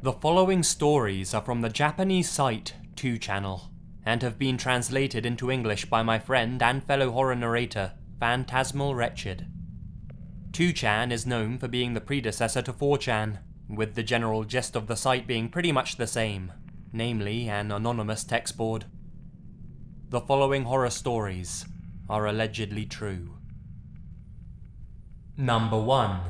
The following stories are from the Japanese site 2channel, and have been translated into English by my friend and fellow horror narrator, Phantasmal Wretched. 2chan is known for being the predecessor to 4chan, with the general gist of the site being pretty much the same, namely an anonymous text board. The following horror stories are allegedly true. Number 1.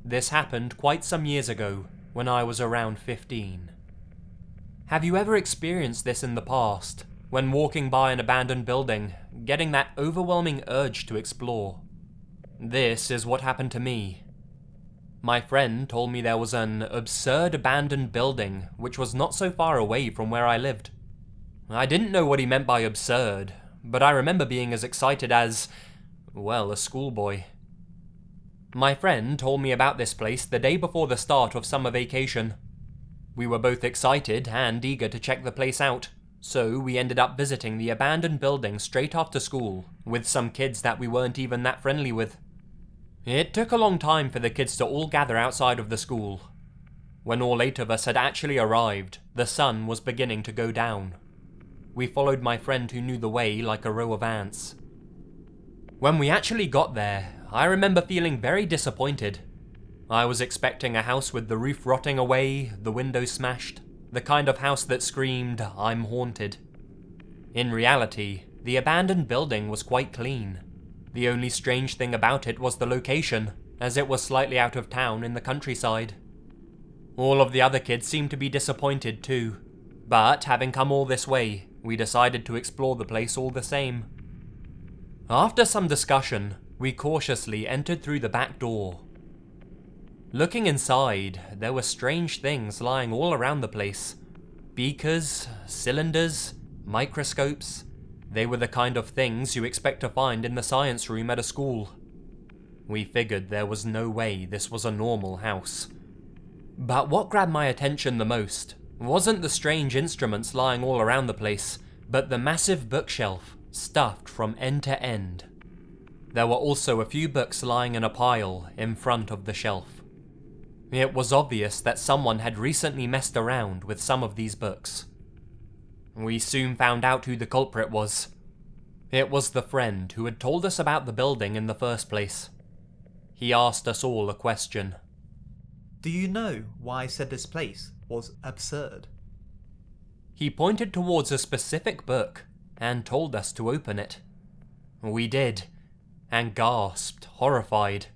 This happened quite some years ago, when I was around 15. Have you ever experienced this in the past, when walking by an abandoned building, getting that overwhelming urge to explore? This is what happened to me. My friend told me there was an absurd abandoned building which was not so far away from where I lived. I didn't know what he meant by absurd, but I remember being as excited as, well, a schoolboy. My friend told me about this place the day before the start of summer vacation. We were both excited and eager to check the place out, so we ended up visiting the abandoned building straight after school, with some kids that we weren't even that friendly with. It took a long time for the kids to all gather outside of the school. When all 8 of us had actually arrived, the sun was beginning to go down. We followed my friend who knew the way like a row of ants. When we actually got there, I remember feeling very disappointed. I was expecting a house with the roof rotting away, the windows smashed, the kind of house that screamed, "I'm haunted." In reality, the abandoned building was quite clean. The only strange thing about it was the location, as it was slightly out of town in the countryside. All of the other kids seemed to be disappointed too, but having come all this way, we decided to explore the place all the same. After some discussion, we cautiously entered through the back door. Looking inside, there were strange things lying all around the place. Beakers, cylinders, microscopes. They were the kind of things you expect to find in the science room at a school. We figured there was no way this was a normal house. But what grabbed my attention the most wasn't the strange instruments lying all around the place, but the massive bookshelf, stuffed from end to end. There were also a few books lying in a pile in front of the shelf. It was obvious that someone had recently messed around with some of these books. We soon found out who the culprit was. It was the friend who had told us about the building in the first place. He asked us all a question. Do you know why I said this place was absurd? He pointed towards a specific book and told us to open it. We did, and gasped, horrified.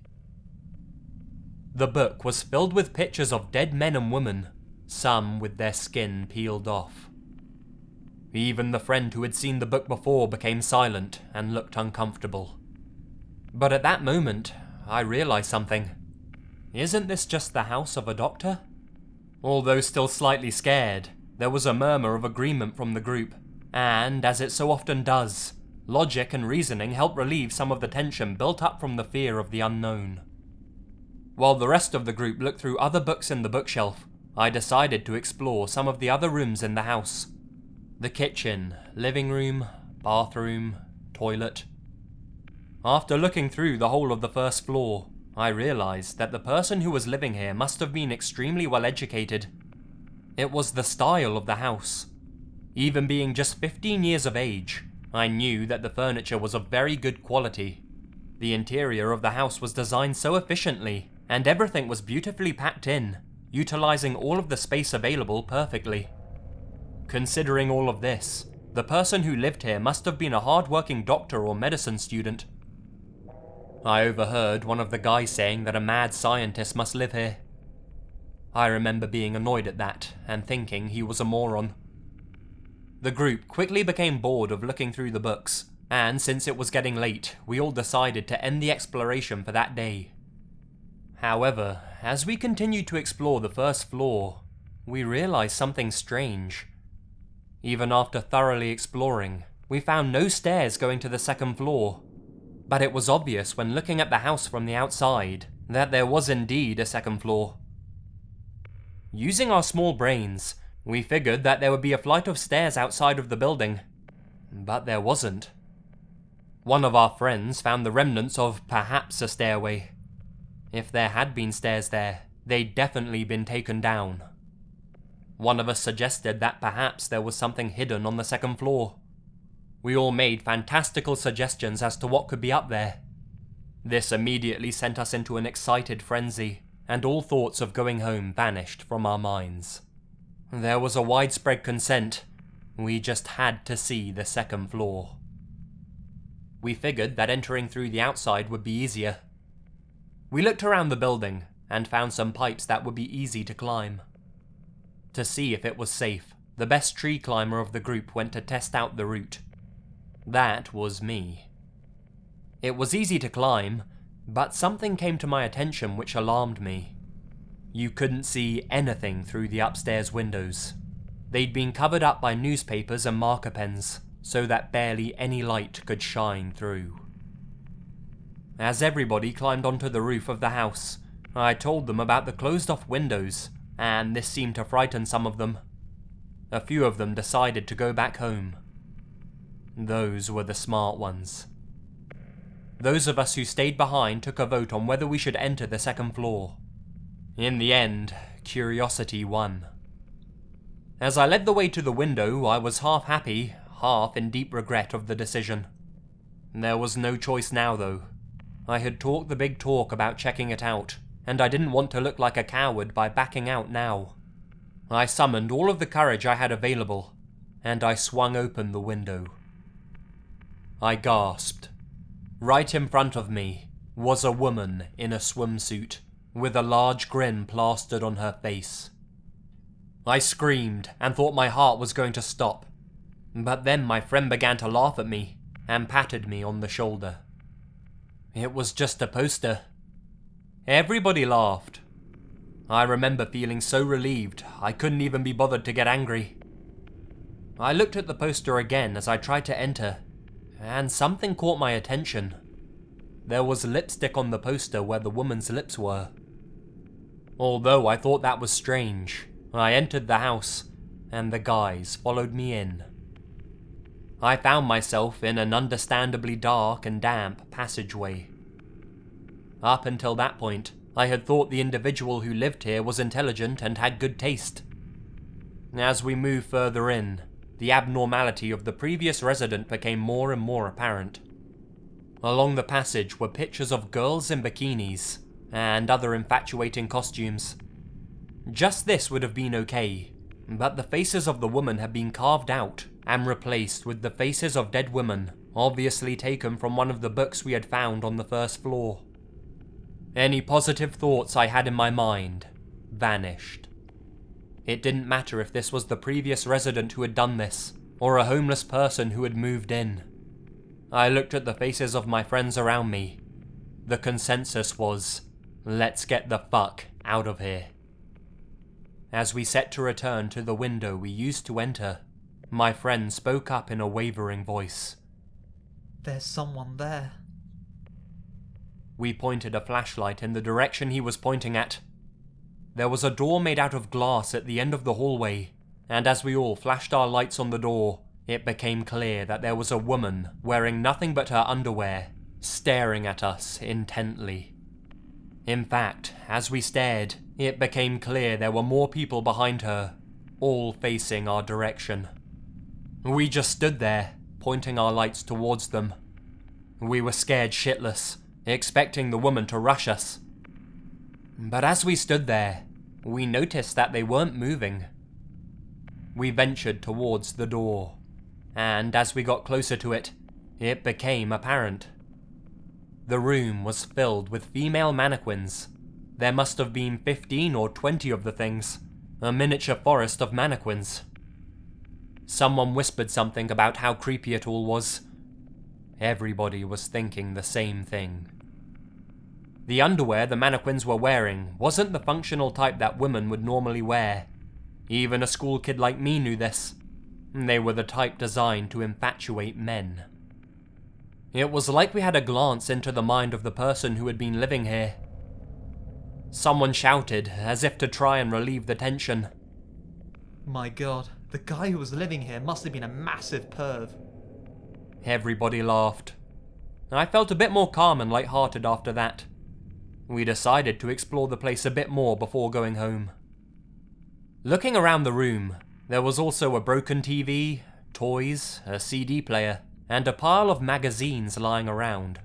The book was filled with pictures of dead men and women, some with their skin peeled off. Even the friend who had seen the book before became silent and looked uncomfortable. But at that moment, I realized something. Isn't this just the house of a doctor? Although still slightly scared, there was a murmur of agreement from the group, and, as it so often does, logic and reasoning helped relieve some of the tension built up from the fear of the unknown. While the rest of the group looked through other books in the bookshelf, I decided to explore some of the other rooms in the house. The kitchen, living room, bathroom, toilet. After looking through the whole of the first floor, I realized that the person who was living here must have been extremely well educated. It was the style of the house. Even being just 15 years of age, I knew that the furniture was of very good quality. The interior of the house was designed so efficiently, and everything was beautifully packed in, utilizing all of the space available perfectly. Considering all of this, the person who lived here must have been a hard-working doctor or medicine student. I overheard one of the guys saying that a mad scientist must live here. I remember being annoyed at that, and thinking he was a moron. The group quickly became bored of looking through the books, and since it was getting late, we all decided to end the exploration for that day. However, as we continued to explore the first floor, we realized something strange. Even after thoroughly exploring, we found no stairs going to the second floor, but it was obvious when looking at the house from the outside that there was indeed a second floor. Using our small brains, we figured that there would be a flight of stairs outside of the building, but there wasn't. One of our friends found the remnants of perhaps a stairway. If there had been stairs there, they'd definitely been taken down. One of us suggested that perhaps there was something hidden on the second floor. We all made fantastical suggestions as to what could be up there. This immediately sent us into an excited frenzy, and all thoughts of going home vanished from our minds. There was a widespread consent. We just had to see the second floor. We figured that entering through the outside would be easier. We looked around the building and found some pipes that would be easy to climb. To see if it was safe, the best tree climber of the group went to test out the route. That was me. It was easy to climb, but something came to my attention which alarmed me. You couldn't see anything through the upstairs windows. They'd been covered up by newspapers and marker pens, so that barely any light could shine through. As everybody climbed onto the roof of the house, I told them about the closed-off windows, and this seemed to frighten some of them. A few of them decided to go back home. Those were the smart ones. Those of us who stayed behind took a vote on whether we should enter the second floor. In the end, curiosity won. As I led the way to the window, I was half happy, half in deep regret of the decision. There was no choice now, though. I had talked the big talk about checking it out, and I didn't want to look like a coward by backing out now. I summoned all of the courage I had available, and I swung open the window. I gasped. Right in front of me was a woman in a swimsuit, with a large grin plastered on her face. I screamed and thought my heart was going to stop, but then my friend began to laugh at me and patted me on the shoulder. It was just a poster. Everybody laughed. I remember feeling so relieved I couldn't even be bothered to get angry. I looked at the poster again as I tried to enter, and something caught my attention. There was lipstick on the poster where the woman's lips were. Although I thought that was strange, I entered the house, and the guys followed me in. I found myself in an understandably dark and damp passageway. Up until that point, I had thought the individual who lived here was intelligent and had good taste. As we moved further in, the abnormality of the previous resident became more and more apparent. Along the passage were pictures of girls in bikinis, and other infatuating costumes. Just this would have been okay, but the faces of the woman had been carved out and replaced with the faces of dead women, obviously taken from one of the books we had found on the first floor. Any positive thoughts I had in my mind vanished. It didn't matter if this was the previous resident who had done this, or a homeless person who had moved in. I looked at the faces of my friends around me. The consensus was, let's get the fuck out of here. As we set to return to the window we used to enter, my friend spoke up in a wavering voice. There's someone there. We pointed a flashlight in the direction he was pointing at. There was a door made out of glass at the end of the hallway, and as we all flashed our lights on the door, it became clear that there was a woman wearing nothing but her underwear, staring at us intently. In fact, as we stared, it became clear there were more people behind her, all facing our direction. We just stood there, pointing our lights towards them. We were scared shitless, expecting the woman to rush us. But as we stood there, we noticed that they weren't moving. We ventured towards the door, and as we got closer to it, it became apparent. The room was filled with female mannequins. There must have been 15 or 20 of the things, a miniature forest of mannequins. Someone whispered something about how creepy it all was. Everybody was thinking the same thing. The underwear the mannequins were wearing wasn't the functional type that women would normally wear. Even a school kid like me knew this. They were the type designed to infatuate men. It was like we had a glance into the mind of the person who had been living here. Someone shouted, as if to try and relieve the tension. My god, the guy who was living here must have been a massive perv. Everybody laughed. I felt a bit more calm and light-hearted after that. we decided to explore the place a bit more before going home. Looking around the room, there was also a broken TV, toys, a CD player, and a pile of magazines lying around.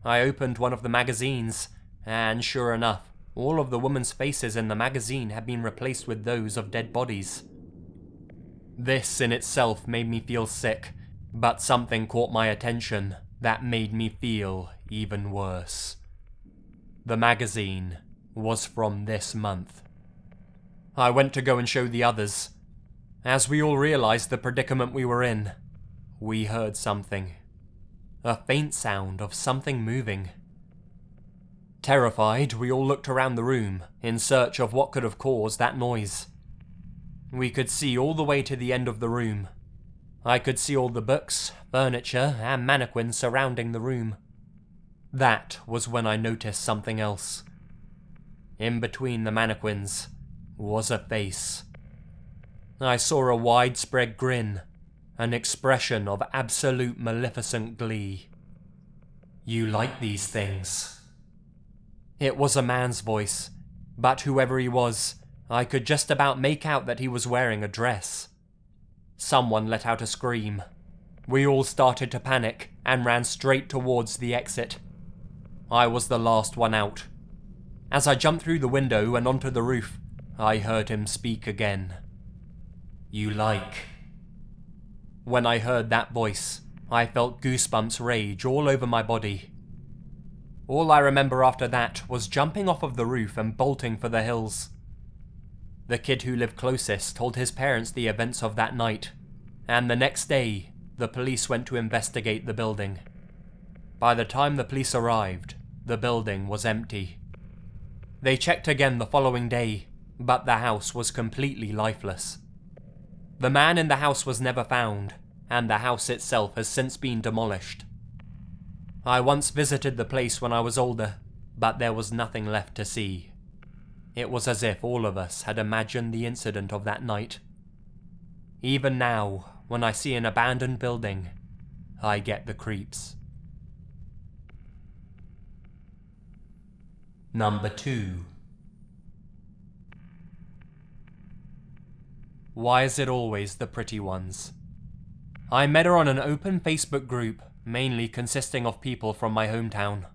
I opened one of the magazines, and sure enough, all of the women's faces in the magazine had been replaced with those of dead bodies. This in itself made me feel sick, but something caught my attention that made me feel even worse. The magazine was from this month. I went to go and show the others. As we all realized the predicament we were in, we heard something. A faint sound of something moving. Terrified, we all looked around the room in search of what could have caused that noise. We could see all the way to the end of the room. I could see all the books, furniture, and mannequins surrounding the room. That was when I noticed something else. In between the mannequins was a face. I saw a widespread grin, an expression of absolute maleficent glee. "You like these things?" It was a man's voice, but whoever he was, I could just about make out that he was wearing a dress. Someone let out a scream. We all started to panic and ran straight towards the exit. I was the last one out. As I jumped through the window and onto the roof, I heard him speak again. "You like..." When I heard that voice, I felt goosebumps rage all over my body. All I remember after that was jumping off of the roof and bolting for the hills. The kid who lived closest told his parents the events of that night, and the next day, the police went to investigate the building. By the time the police arrived, the building was empty. They checked again the following day, but the house was completely lifeless. The man in the house was never found, and the house itself has since been demolished. I once visited the place when I was older, but there was nothing left to see. It was as if all of us had imagined the incident of that night. Even now, when I see an abandoned building, I get the creeps. Number 2. Why is it always the pretty ones? I met her on an open Facebook group, mainly consisting of people from my hometown.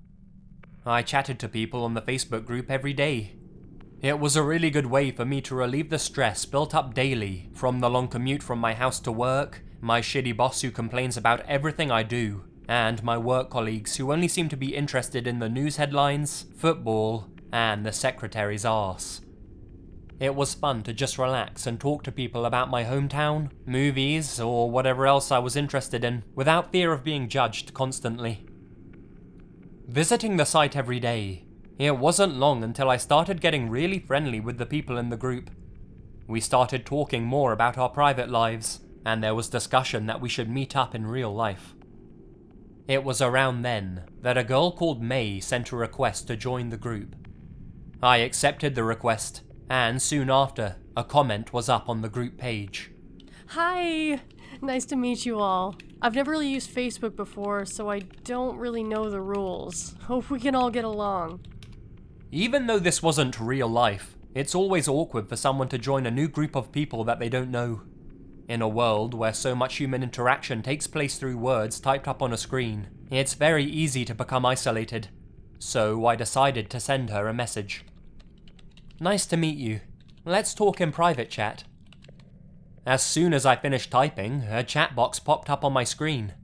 I chatted to people on the Facebook group every day. It was a really good way for me to relieve the stress built up daily from the long commute from my house to work, my shitty boss who complains about everything I do, and my work colleagues who only seem to be interested in the news headlines, football, and the secretary's arse. It was fun to just relax and talk to people about my hometown, movies, or whatever else I was interested in, without fear of being judged constantly. Visiting the site every day, it wasn't long until I started getting really friendly with the people in the group. We started talking more about our private lives, and there was discussion that we should meet up in real life. It was around then that a girl called May sent a request to join the group. I accepted the request, and soon after, a comment was up on the group page. Hi! Nice to meet you all. I've never really used Facebook before, so I don't really know the rules. Hope we can all get along. Even though this wasn't real life, it's always awkward for someone to join a new group of people that they don't know. In a world where so much human interaction takes place through words typed up on a screen, it's very easy to become isolated. So I decided to send her a message. "Nice to meet you. Let's talk in private chat." As soon as I finished typing, a chat box popped up on my screen.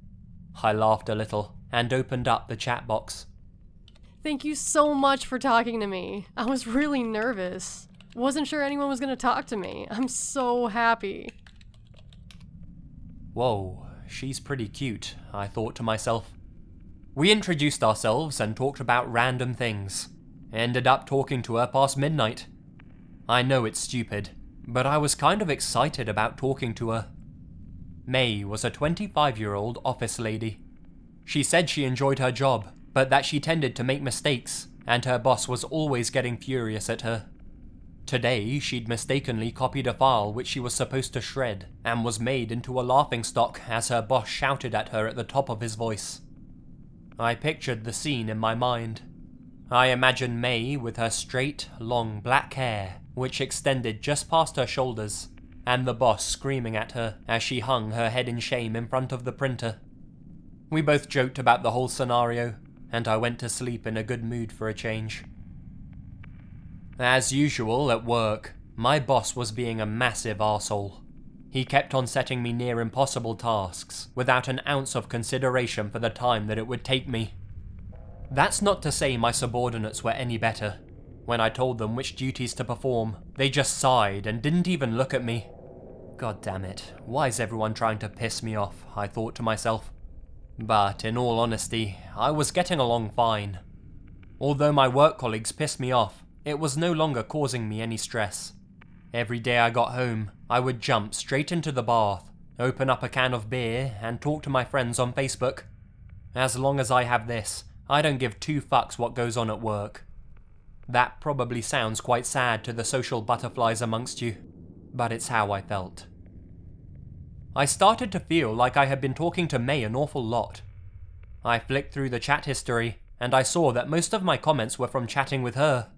I laughed a little and opened up the chat box. Thank you so much for talking to me. I was really nervous. Wasn't sure anyone was going to talk to me. I'm so happy. Whoa, she's pretty cute, I thought to myself. We introduced ourselves and talked about random things. Ended up talking to her past midnight. I know it's stupid, but I was kind of excited about talking to her. May was a 25-year-old office lady. She said she enjoyed her job, but that she tended to make mistakes, and her boss was always getting furious at her. Today, she'd mistakenly copied a file which she was supposed to shred, and was made into a laughingstock as her boss shouted at her at the top of his voice. I pictured the scene in my mind. I imagine May with her straight, long black hair, which extended just past her shoulders, and the boss screaming at her as she hung her head in shame in front of the printer. We both joked about the whole scenario, and I went to sleep in a good mood for a change. As usual at work, my boss was being a massive arsehole. He kept on setting me near impossible tasks without an ounce of consideration for the time that it would take me. That's not to say my subordinates were any better. When I told them which duties to perform, they just sighed and didn't even look at me. God damn it, why is everyone trying to piss me off, I thought to myself. But in all honesty, I was getting along fine. Although my work colleagues pissed me off, it was no longer causing me any stress. Every day I got home, I would jump straight into the bath, open up a can of beer, and talk to my friends on Facebook. As long as I have this, I don't give two fucks what goes on at work. That probably sounds quite sad to the social butterflies amongst you, but it's how I felt. I started to feel like I had been talking to May an awful lot. I flicked through the chat history, and I saw that most of my comments were from chatting with her.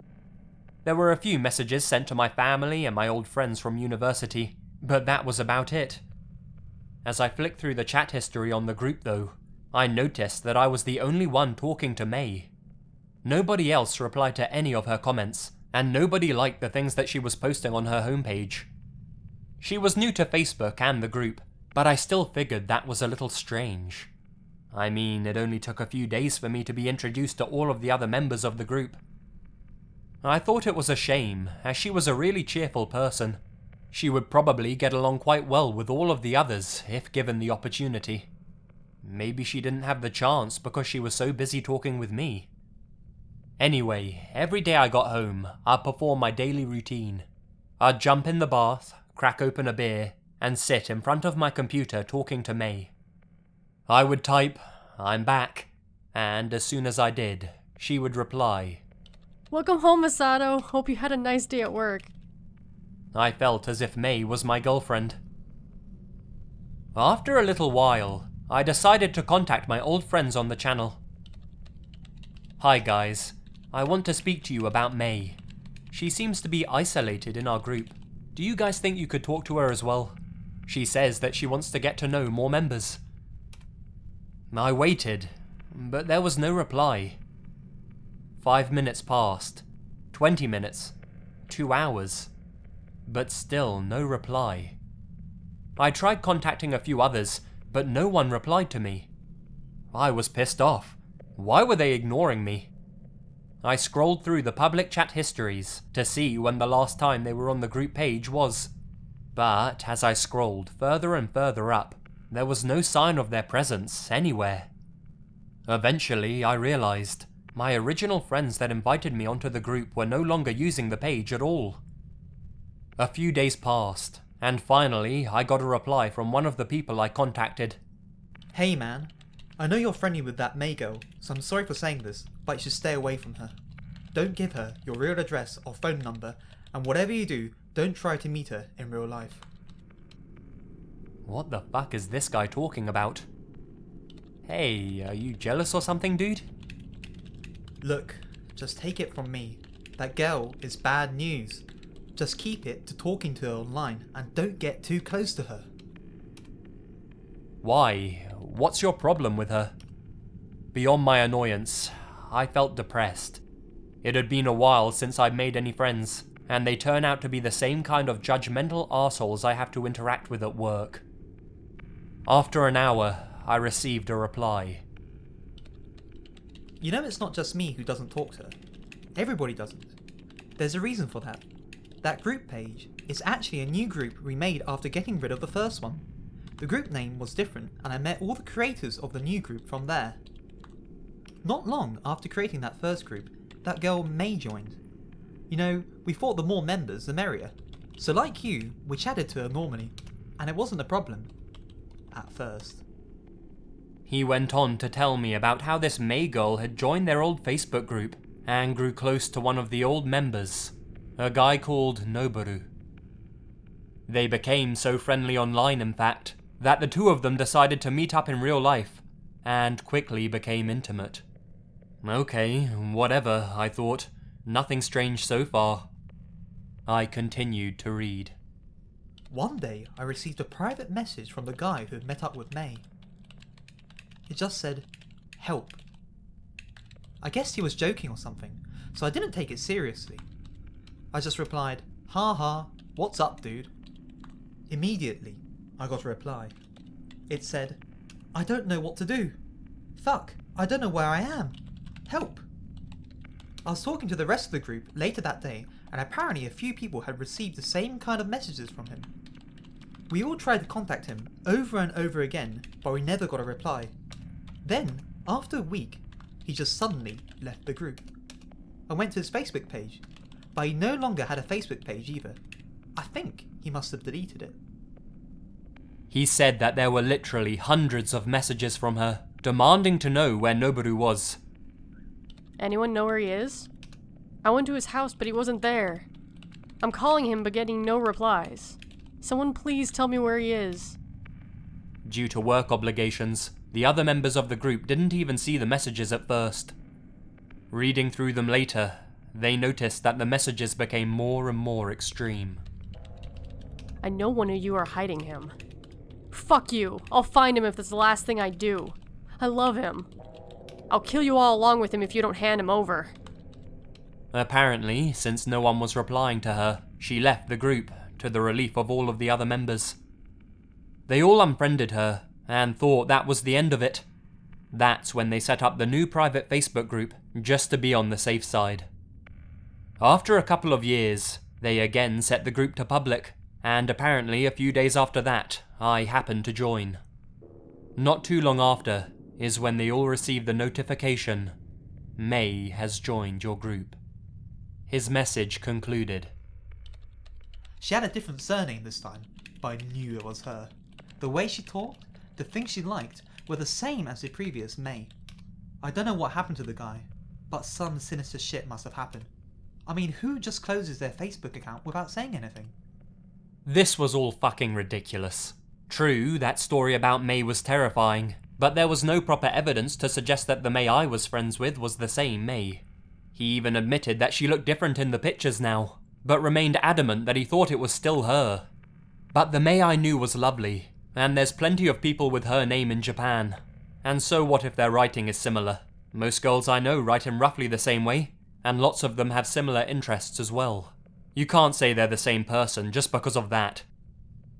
There were a few messages sent to my family and my old friends from university, but that was about it. As I flicked through the chat history on the group though, I noticed that I was the only one talking to May. Nobody else replied to any of her comments, and nobody liked the things that she was posting on her homepage. She was new to Facebook and the group, but I still figured that was a little strange. I mean, it only took a few days for me to be introduced to all of the other members of the group. I thought it was a shame, as she was a really cheerful person. She would probably get along quite well with all of the others, if given the opportunity. Maybe she didn't have the chance because she was so busy talking with me. Anyway, every day I got home, I'd perform my daily routine. I'd jump in the bath, crack open a beer, and sit in front of my computer talking to May. I would type, "I'm back," and as soon as I did, she would reply, Welcome home, Masato. Hope you had a nice day at work. I felt as if May was my girlfriend. After a little while, I decided to contact my old friends on the channel. Hi guys, I want to speak to you about May. She seems to be isolated in our group. Do you guys think you could talk to her as well? She says that she wants to get to know more members. I waited, but there was no reply. 5 minutes passed, 20 minutes, 2 hours, but still no reply. I tried contacting a few others, but no one replied to me. I was pissed off. Why were they ignoring me? I scrolled through the public chat histories to see when the last time they were on the group page was, but as I scrolled further and further up, there was no sign of their presence anywhere. Eventually, I realized my original friends that invited me onto the group were no longer using the page at all. A few days passed, and finally I got a reply from one of the people I contacted. Hey man, I know you're friendly with that May girl, so I'm sorry for saying this, but you should stay away from her. Don't give her your real address or phone number, and whatever you do, don't try to meet her in real life. What the fuck is this guy talking about? Hey, are you jealous or something, dude? Look, just take it from me. That girl is bad news. Just keep it to talking to her online and don't get too close to her. Why? What's your problem with her? Beyond my annoyance, I felt depressed. It had been a while since I'd made any friends, and they turn out to be the same kind of judgmental arseholes I have to interact with at work. After an hour, I received a reply. You know it's not just me who doesn't talk to her. Everybody doesn't. There's a reason for that. That group page is actually a new group we made after getting rid of the first one. The group name was different and I met all the creators of the new group from there. Not long after creating that first group, that girl May joined. You know, we thought the more members the merrier. So like you, we chatted to her normally, and it wasn't a problem. At first. He went on to tell me about how this May girl had joined their old Facebook group and grew close to one of the old members, a guy called Noboru. They became so friendly online, in fact, that the two of them decided to meet up in real life and quickly became intimate. Okay, whatever, I thought. Nothing strange so far. I continued to read. One day, I received a private message from the guy who had met up with May. It just said, "Help." I guessed he was joking or something, so I didn't take it seriously. I just replied, "Ha ha, what's up, dude?" Immediately, I got a reply. It said, "I don't know what to do. Fuck, I don't know where I am. Help." I was talking to the rest of the group later that day, and apparently a few people had received the same kind of messages from him. We all tried to contact him over and over again, but we never got a reply. Then, after a week, he just suddenly left the group. I went to his Facebook page, but he no longer had a Facebook page either. I think he must have deleted it. He said that there were literally hundreds of messages from her, demanding to know where Noboru was. Anyone know where he is? I went to his house, but he wasn't there. I'm calling him, but getting no replies. Someone please tell me where he is. Due to work obligations, the other members of the group didn't even see the messages at first. Reading through them later, they noticed that the messages became more and more extreme. I know one of you are hiding him. Fuck you. I'll find him if that's the last thing I do. I love him. I'll kill you all along with him if you don't hand him over. Apparently, since no one was replying to her, she left the group, to the relief of all of the other members. They all unfriended her, and thought that was the end of it. That's when they set up the new private Facebook group, just to be on the safe side. After a couple of years, they again set the group to public, and apparently a few days after that, I happened to join. Not too long after is when they all received the notification, "May has joined your group." His message concluded. She had a different surname this time, but I knew it was her. The way she talked, the things she liked, were the same as the previous May. I don't know what happened to the guy, but some sinister shit must have happened. I mean, who just closes their Facebook account without saying anything? This was all fucking ridiculous. True, that story about May was terrifying, but there was no proper evidence to suggest that the May I was friends with was the same May. He even admitted that she looked different in the pictures now, but remained adamant that he thought it was still her. But the May I knew was lovely, and there's plenty of people with her name in Japan. And so what if their writing is similar? Most girls I know write in roughly the same way, and lots of them have similar interests as well. You can't say they're the same person just because of that.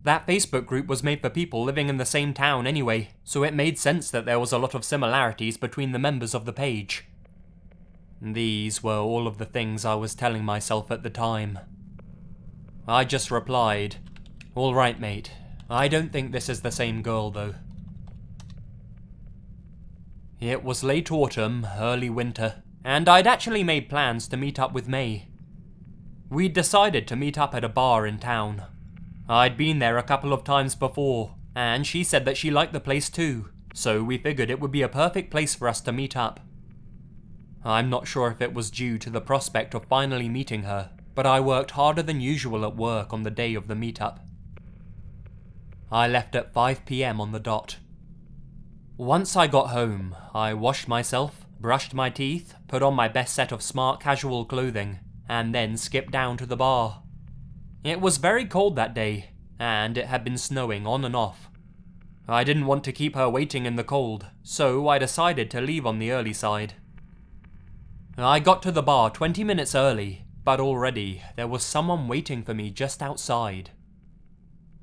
That Facebook group was made for people living in the same town anyway, so it made sense that there was a lot of similarities between the members of the page. These were all of the things I was telling myself at the time. I just replied, "All right, mate. I don't think this is the same girl, though." It was late autumn, early winter, and I'd actually made plans to meet up with May. We'd decided to meet up at a bar in town. I'd been there a couple of times before, and she said that she liked the place too, so we figured it would be a perfect place for us to meet up. I'm not sure if it was due to the prospect of finally meeting her, but I worked harder than usual at work on the day of the meetup. I left at 5 PM on the dot. Once I got home, I washed myself, brushed my teeth, put on my best set of smart casual clothing, and then skipped down to the bar. It was very cold that day, and it had been snowing on and off. I didn't want to keep her waiting in the cold, so I decided to leave on the early side. I got to the bar 20 minutes early, but already there was someone waiting for me just outside.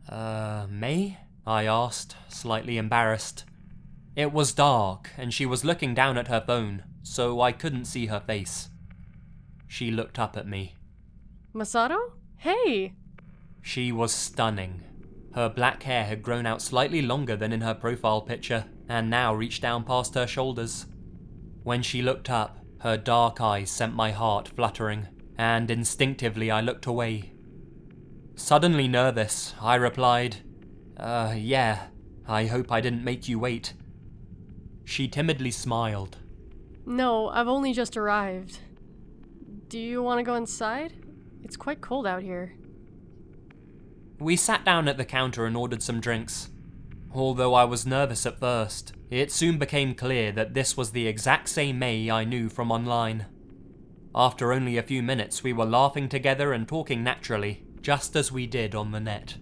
May?" I asked, slightly embarrassed. It was dark, and she was looking down at her phone, so I couldn't see her face. She looked up at me. Masato? Hey! She was stunning. Her black hair had grown out slightly longer than in her profile picture, and now reached down past her shoulders. When she looked up, her dark eyes sent my heart fluttering, and instinctively I looked away. Suddenly nervous, I replied, yeah, I hope I didn't make you wait." She timidly smiled. No, I've only just arrived. Do you want to go inside? It's quite cold out here. We sat down at the counter and ordered some drinks. Although I was nervous at first, It soon became clear that this was the exact same May I knew from online. After only a few minutes, we were laughing together and talking naturally, just as we did on the net.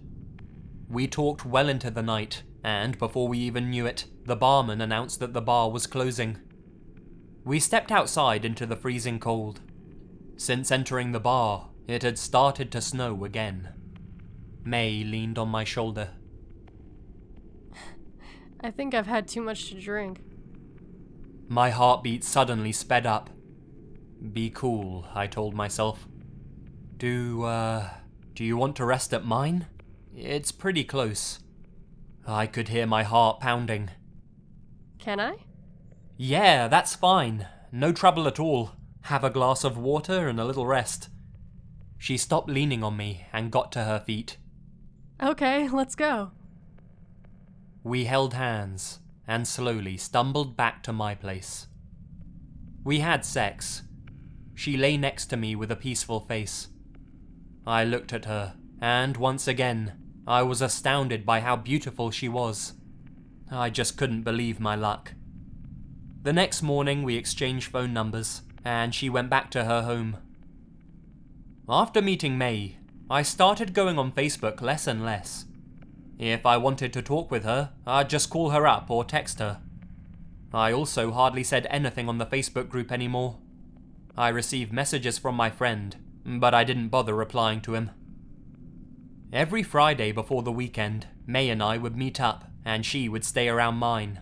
We talked well into the night, and before we even knew it, the barman announced that the bar was closing. We stepped outside into the freezing cold. Since entering the bar, it had started to snow again. May leaned on my shoulder. I think I've had too much to drink. My heartbeat suddenly sped up. Be cool, I told myself. Do you want to rest at mine? It's pretty close. I could hear my heart pounding. Can I? Yeah, that's fine. No trouble at all. Have a glass of water and a little rest. She stopped leaning on me and got to her feet. Okay, let's go. We held hands and slowly stumbled back to my place. We had sex. She lay next to me with a peaceful face. I looked at her, and once again, I was astounded by how beautiful she was. I just couldn't believe my luck. The next morning we exchanged phone numbers, and she went back to her home. After meeting May, I started going on Facebook less and less. If I wanted to talk with her, I'd just call her up or text her. I also hardly said anything on the Facebook group anymore. I received messages from my friend, but I didn't bother replying to him. Every Friday before the weekend, May and I would meet up, and she would stay around mine.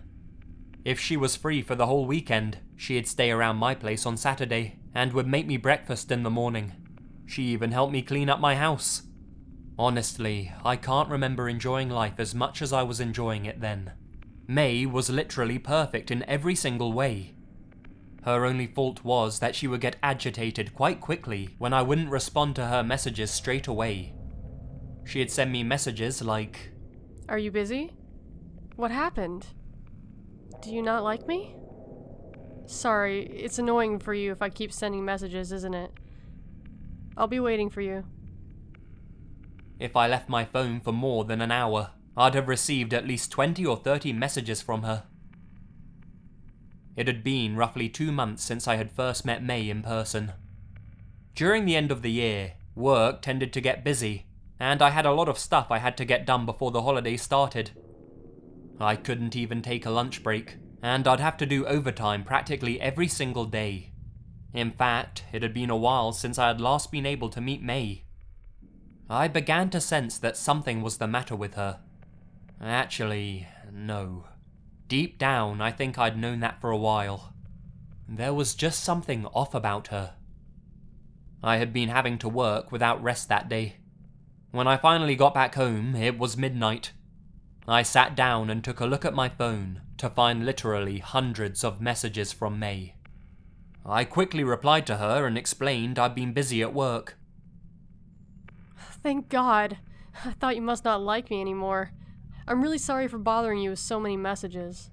If she was free for the whole weekend, she'd stay around my place on Saturday, and would make me breakfast in the morning. She even helped me clean up my house. Honestly, I can't remember enjoying life as much as I was enjoying it then. May was literally perfect in every single way. Her only fault was that she would get agitated quite quickly when I wouldn't respond to her messages straight away. She'd send me messages like, Are you busy? What happened? Do you not like me? Sorry, it's annoying for you if I keep sending messages, isn't it? I'll be waiting for you. If I left my phone for more than an hour, I'd have received at least 20 or 30 messages from her. It had been roughly 2 months since I had first met May in person. During the end of the year, work tended to get busy, and I had a lot of stuff I had to get done before the holidays started. I couldn't even take a lunch break, and I'd have to do overtime practically every single day. In fact, it had been a while since I had last been able to meet May. I began to sense that something was the matter with her. Actually, no. Deep down, I think I'd known that for a while. There was just something off about her. I had been having to work without rest that day. When I finally got back home, it was midnight. I sat down and took a look at my phone to find literally hundreds of messages from May. I quickly replied to her and explained I'd been busy at work. Thank God. I thought you must not like me anymore. I'm really sorry for bothering you with so many messages.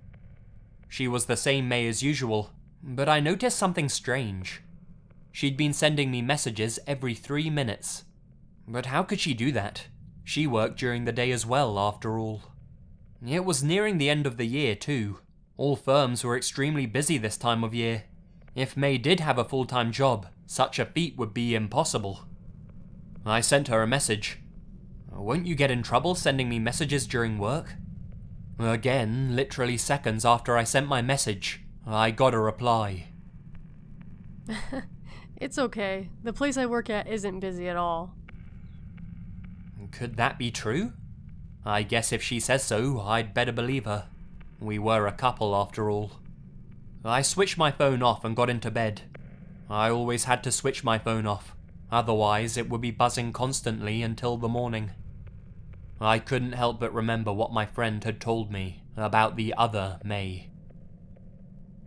She was the same May as usual, but I noticed something strange. She'd been sending me messages every 3 minutes. But how could she do that? She worked during the day as well, after all. It was nearing the end of the year, too. All firms were extremely busy this time of year. If May did have a full-time job, such a feat would be impossible. I sent her a message. Won't you get in trouble sending me messages during work? Again, literally seconds after I sent my message, I got a reply. It's okay. The place I work at isn't busy at all. Could that be true? I guess if she says so, I'd better believe her. We were a couple after all. I switched my phone off and got into bed. I always had to switch my phone off. Otherwise, it would be buzzing constantly until the morning. I couldn't help but remember what my friend had told me about the other May.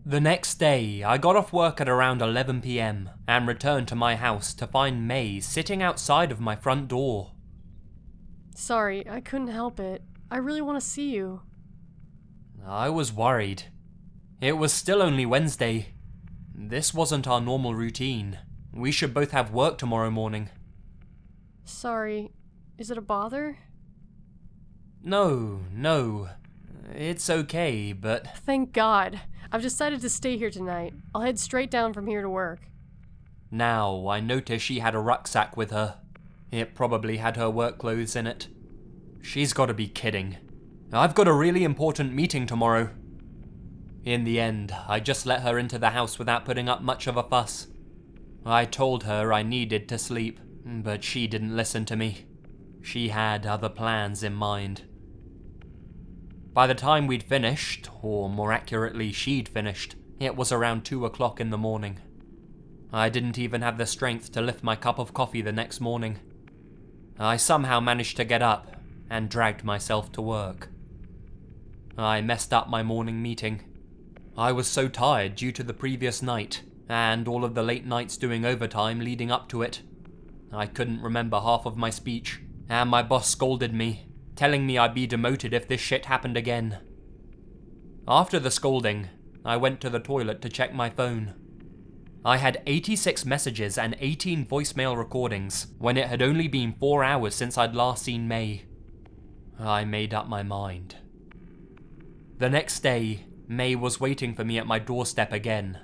The next day, I got off work at around 11 PM and returned to my house to find May sitting outside of my front door. Sorry, I couldn't help it. I really want to see you. I was worried. It was still only Wednesday. This wasn't our normal routine. We should both have work tomorrow morning. Sorry, is it a bother? No. It's okay, but... Thank God. I've decided to stay here tonight. I'll head straight down from here to work. Now, I noticed she had a rucksack with her. It probably had her work clothes in it. She's gotta be kidding. I've got a really important meeting tomorrow. In the end, I just let her into the house without putting up much of a fuss. I told her I needed to sleep, but she didn't listen to me. She had other plans in mind. By the time we'd finished, or more accurately she'd finished, it was around 2 o'clock in the morning. I didn't even have the strength to lift my cup of coffee the next morning. I somehow managed to get up and dragged myself to work. I messed up my morning meeting. I was so tired due to the previous night, and all of the late nights doing overtime leading up to it. I couldn't remember half of my speech, and my boss scolded me, telling me I'd be demoted if this shit happened again. After the scolding, I went to the toilet to check my phone. I had 86 messages and 18 voicemail recordings when it had only been 4 hours since I'd last seen May. I made up my mind. The next day, May was waiting for me at my doorstep again.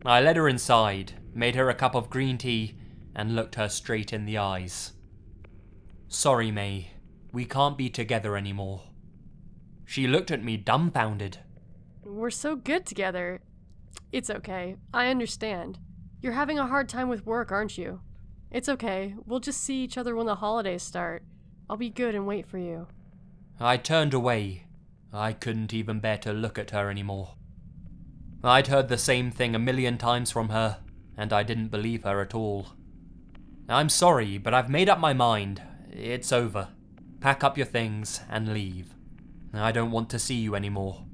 I led her inside, made her a cup of green tea, and looked her straight in the eyes. Sorry, May, we can't be together anymore. She looked at me dumbfounded. We're so good together. It's okay. I understand. You're having a hard time with work, aren't you? It's okay. We'll just see each other when the holidays start. I'll be good and wait for you. I turned away. I couldn't even bear to look at her anymore. I'd heard the same thing a million times from her, and I didn't believe her at all. I'm sorry, but I've made up my mind. It's over. Pack up your things and leave. I don't want to see you anymore.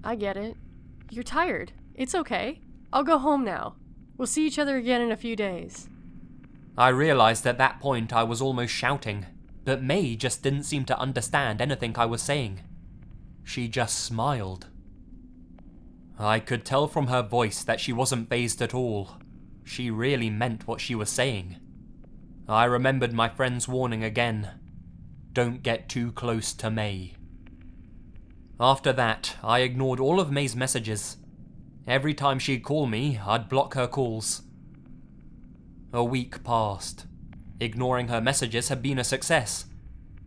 I get it. You're tired. It's okay. I'll go home now. We'll see each other again in a few days. I realized at that point I was almost shouting, but May just didn't seem to understand anything I was saying. She just smiled. I could tell from her voice that she wasn't fazed at all. She really meant what she was saying. I remembered my friend's warning again. Don't get too close to May. After that, I ignored all of May's messages. Every time she'd call me, I'd block her calls. A week passed. Ignoring her messages had been a success.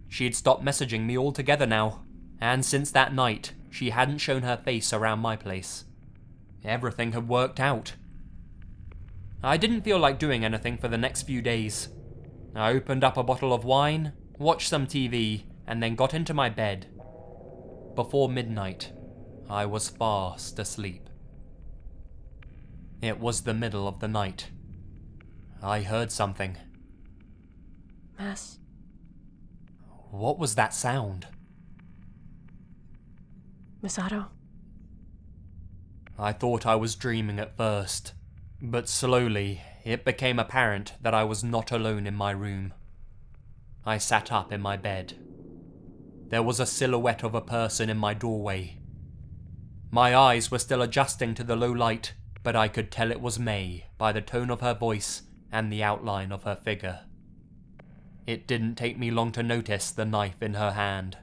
She'd stopped messaging me altogether now, and since that night, she hadn't shown her face around my place. Everything had worked out. I didn't feel like doing anything for the next few days. I opened up a bottle of wine, watched some TV, and then got into my bed. Before midnight, I was fast asleep. It was the middle of the night. I heard something. Mass. What was that sound? Misato. I thought I was dreaming at first, but slowly it became apparent that I was not alone in my room. I sat up in my bed. There was a silhouette of a person in my doorway. My eyes were still adjusting to the low light, but I could tell it was May by the tone of her voice and the outline of her figure. It didn't take me long to notice the knife in her hand.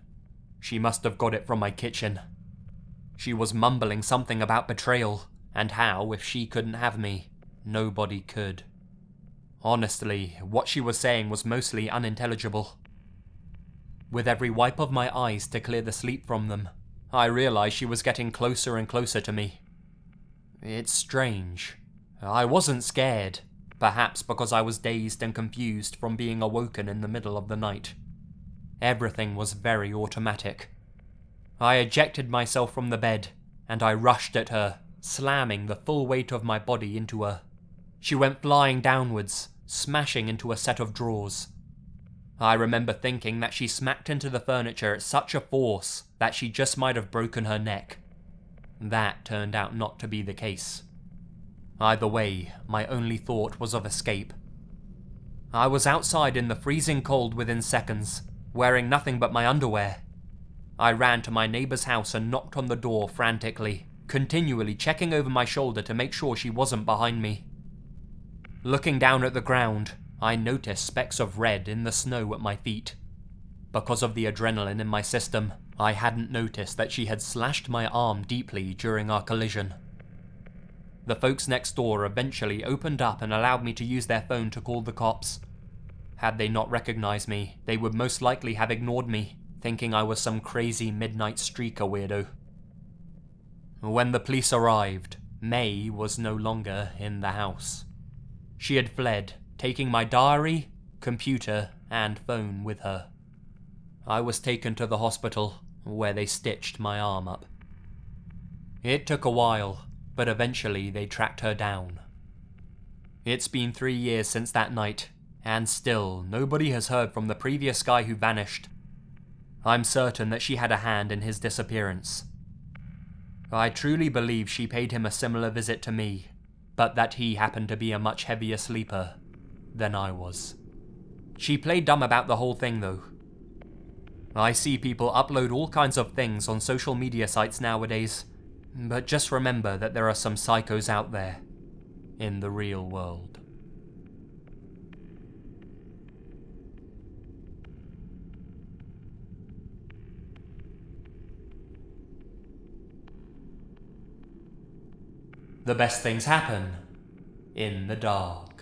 She must have got it from my kitchen. She was mumbling something about betrayal, and how, if she couldn't have me, nobody could. Honestly, what she was saying was mostly unintelligible. With every wipe of my eyes to clear the sleep from them, I realized she was getting closer and closer to me. It's strange. I wasn't scared, perhaps because I was dazed and confused from being awoken in the middle of the night. Everything was very automatic. I ejected myself from the bed, and I rushed at her, slamming the full weight of my body into her. She went flying downwards, smashing into a set of drawers. I remember thinking that she smacked into the furniture at such a force that she just might have broken her neck. That turned out not to be the case. Either way, my only thought was of escape. I was outside in the freezing cold within seconds, wearing nothing but my underwear. I ran to my neighbor's house and knocked on the door frantically, continually checking over my shoulder to make sure she wasn't behind me. Looking down at the ground, I noticed specks of red in the snow at my feet. Because of the adrenaline in my system, I hadn't noticed that she had slashed my arm deeply during our collision. The folks next door eventually opened up and allowed me to use their phone to call the cops. Had they not recognized me, they would most likely have ignored me, thinking I was some crazy midnight streaker weirdo. When the police arrived, May was no longer in the house. She had fled, taking my diary, computer, and phone with her. I was taken to the hospital, where they stitched my arm up. It took a while, but eventually they tracked her down. It's been 3 years since that night, and still nobody has heard from the previous guy who vanished. I'm certain that she had a hand in his disappearance. I truly believe she paid him a similar visit to me, but that he happened to be a much heavier sleeper than I was. She played dumb about the whole thing though. I see people upload all kinds of things on social media sites nowadays, but just remember that there are some psychos out there in the real world. The best things happen in the dark.